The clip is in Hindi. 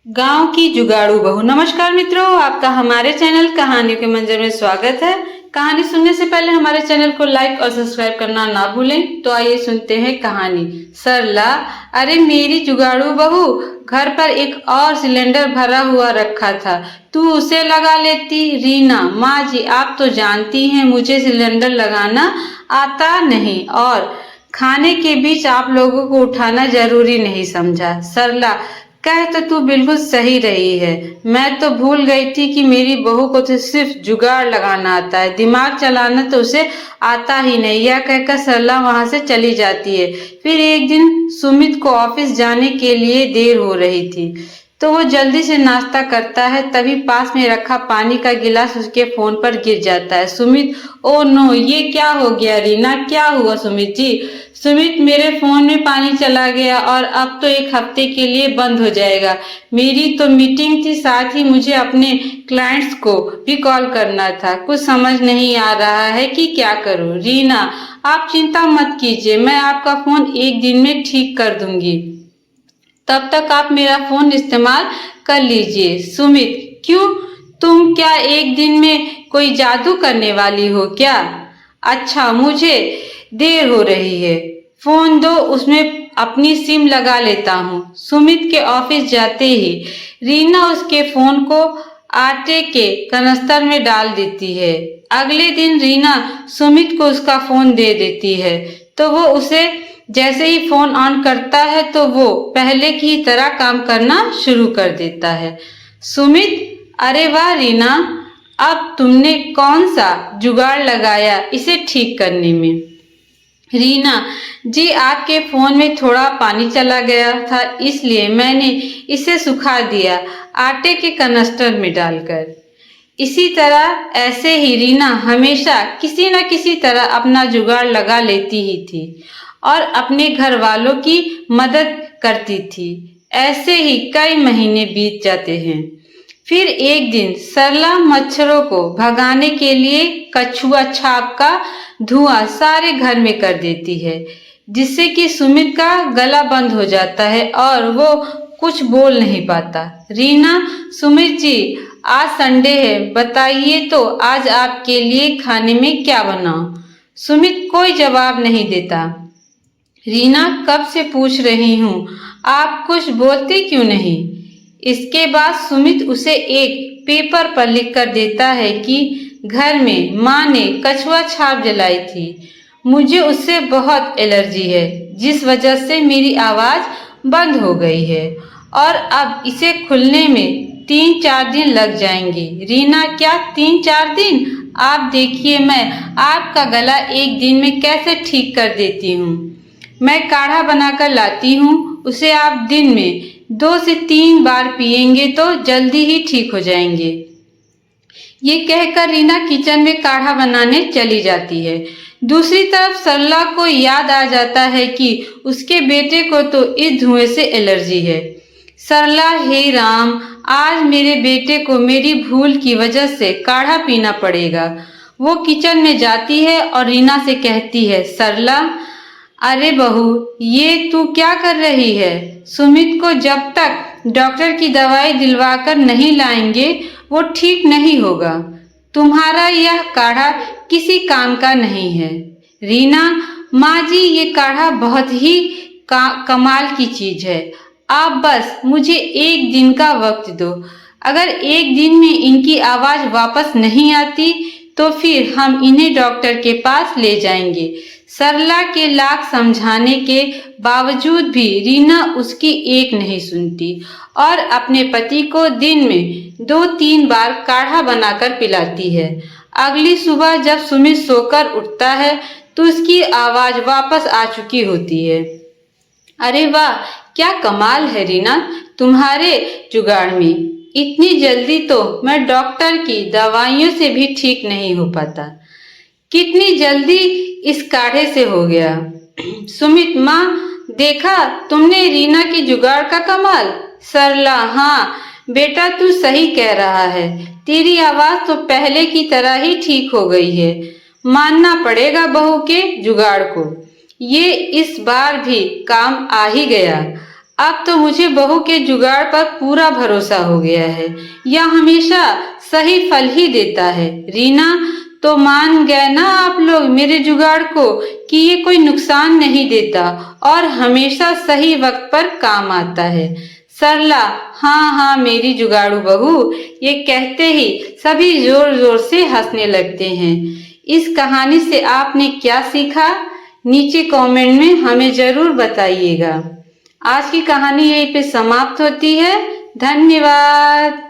गांव की जुगाड़ू बहू। नमस्कार मित्रों, आपका हमारे चैनल कहानियों के मंजर में स्वागत है। कहानी सुनने से पहले हमारे चैनल को लाइक और सब्सक्राइब करना ना भूलें। तो आइए सुनते हैं कहानी। सरला, अरे मेरी जुगाड़ू बहू, घर पर एक और सिलेंडर भरा हुआ रखा था, तू उसे लगा लेती। रीना, माँ जी आप तो जानती हैं मुझे सिलेंडर लगाना आता नहीं और खाने के बीच आप लोगों को उठाना जरूरी नहीं समझा। सरला, कह तो तू बिल्कुल सही रही है। मैं तो भूल गई थी कि मेरी बहू को तो सिर्फ जुगाड़ लगाना आता है, दिमाग चलाना तो उसे आता ही नहीं। यह कहकर सरला वहां से चली जाती है। फिर एक दिन सुमित को ऑफिस जाने के लिए देर हो रही थी, तो वो जल्दी से नाश्ता करता है। तभी पास में रखा पानी का गिलास उसके फोन पर गिर जाता है। सुमित, ओ नो, ये क्या हो गया? रीना, क्या हुआ सुमित जी? सुमित, मेरे फोन में पानी चला गया और अब तो एक हफ्ते के लिए बंद हो जाएगा। मेरी तो मीटिंग थी, साथ ही मुझे अपने क्लाइंट्स को भी कॉल करना था। कुछ समझ नहीं आ रहा है कि क्या करूं। रीना, आप चिंता मत कीजिए, मैं आपका फोन एक दिन में ठीक कर दूंगी, तब तक आप मेरा फोन इस्तेमाल कर लीजिए। सुमित, क्यों? तुम क्या एक दिन में कोई जादू करने वाली हो क्या? अच्छा, मुझे देर हो रही है, फोन दो, उसमें अपनी सिम लगा लेता हूँ। सुमित के ऑफिस जाते ही रीना उसके फोन को आटे के कनस्तर में डाल देती है। अगले दिन रीना सुमित को उसका फोन दे देती है, तो वो उसे जैसे ही फोन ऑन करता है तो वो पहले की तरह काम करना शुरू कर देता है। सुमित, अरे वाह रीना, अब तुमने कौन सा जुगाड़ लगाया इसे ठीक करने में? रीना जी, आपके फोन में थोड़ा पानी चला गया था, इसलिए मैंने इसे सुखा दिया आटे के कनस्तर में डालकर। इसी तरह ऐसे ही रीना हमेशा किसी न किसी तरह अपना जुगाड़ लगा लेती ही थी और अपने घर वालों की मदद करती थी। ऐसे ही कई महीने बीत जाते हैं। फिर एक दिन सरला मच्छरों को भगाने के लिए कछुआ छाप का धुआं सारे घर में कर देती है, जिससे कि सुमित का गला बंद हो जाता है और वो कुछ बोल नहीं पाता। रीना, सुमित जी आज संडे है, बताइए तो आज आपके लिए खाने में क्या बनाऊं? सुमित कोई जवाब नहीं देता। रीना, कब से पूछ रही हूँ, आप कुछ बोलते क्यों नहीं? इसके बाद सुमित उसे एक पेपर पर लिख कर देता है कि घर में माँ ने कछुआ छाप जलाई थी। मुझे उससे बहुत एलर्जी है, जिस वजह से मेरी आवाज बंद हो गई है और अब इसे खुलने में 3-4 दिन लग जाएंगे। रीना, क्या 3-4 दिन? आप देखिए मैं आपका गला एक दिन में कैसे ठीक कर देती हूँ। मैं काढ़ा बनाकर लाती हूँ, उसे आप दिन में 2 से 3 बार पिएंगे तो जल्दी ही ठीक हो जाएंगे। ये कहकर रीना किचन में काढ़ा बनाने चली जाती है। दूसरी तरफ सरला को याद आ जाता है कि उसके बेटे को तो इस धुएं से एलर्जी है। सरला, हे राम, आज मेरे बेटे को मेरी भूल की वजह से काढ़ा पीना पड़ेगा। वो किचन में जाती है और रीना से कहती है, सरला, अरे बहू, ये तू क्या कर रही है? सुमित को जब तक डॉक्टर की दवाई दिलवाकर नहीं लाएंगे वो ठीक नहीं होगा। तुम्हारा यह काढ़ा किसी काम का नहीं है। रीना, माँ जी, ये काढ़ा बहुत ही कमाल की चीज है। आप बस मुझे एक दिन का वक्त दो। अगर एक दिन में इनकी आवाज वापस नहीं आती तो फिर हम इन्हें डॉक्टर के पास ले जाएंगे। सरला के लाख समझाने के बावजूद भी रीना उसकी एक नहीं सुनती और अपने पति को दिन में 2-3 बार काढ़ा बनाकर पिलाती है। अगली सुबह जब सुमित सोकर उठता है तो उसकी आवाज वापस आ चुकी होती है। अरे वाह, क्या कमाल है रीना तुम्हारे जुगाड़ में। इतनी जल्दी तो मैं डॉक्टर की दवाइयों से भी ठीक नहीं हो पाता। कितनी जल्दी इस काढ़े से हो गया। सुमित, माँ, देखा तुमने रीना की जुगाड़ का कमाल? सरला, हाँ बेटा, तू सही कह रहा है, तेरी आवाज तो पहले की तरह ही ठीक हो गई है। मानना पड़ेगा बहू के जुगाड़ को, ये इस बार भी काम आ ही गया। अब तो मुझे बहू के जुगाड़ पर पूरा भरोसा हो गया है। यह हमेशा सही फल ही देता है। रीना, तो मान गए ना आप लोग मेरे जुगाड़ को कि ये कोई नुकसान नहीं देता और हमेशा सही वक्त पर काम आता है। सरला, हाँ हाँ मेरी जुगाड़ू बहू, ये कहते ही सभी जोर जोर से हंसने लगते हैं। इस कहानी से आपने क्या सीखा? नीचे कमेंट में हमें जरूर बताइएगा। आज की कहानी यहीं पे समाप्त होती है। धन्यवाद।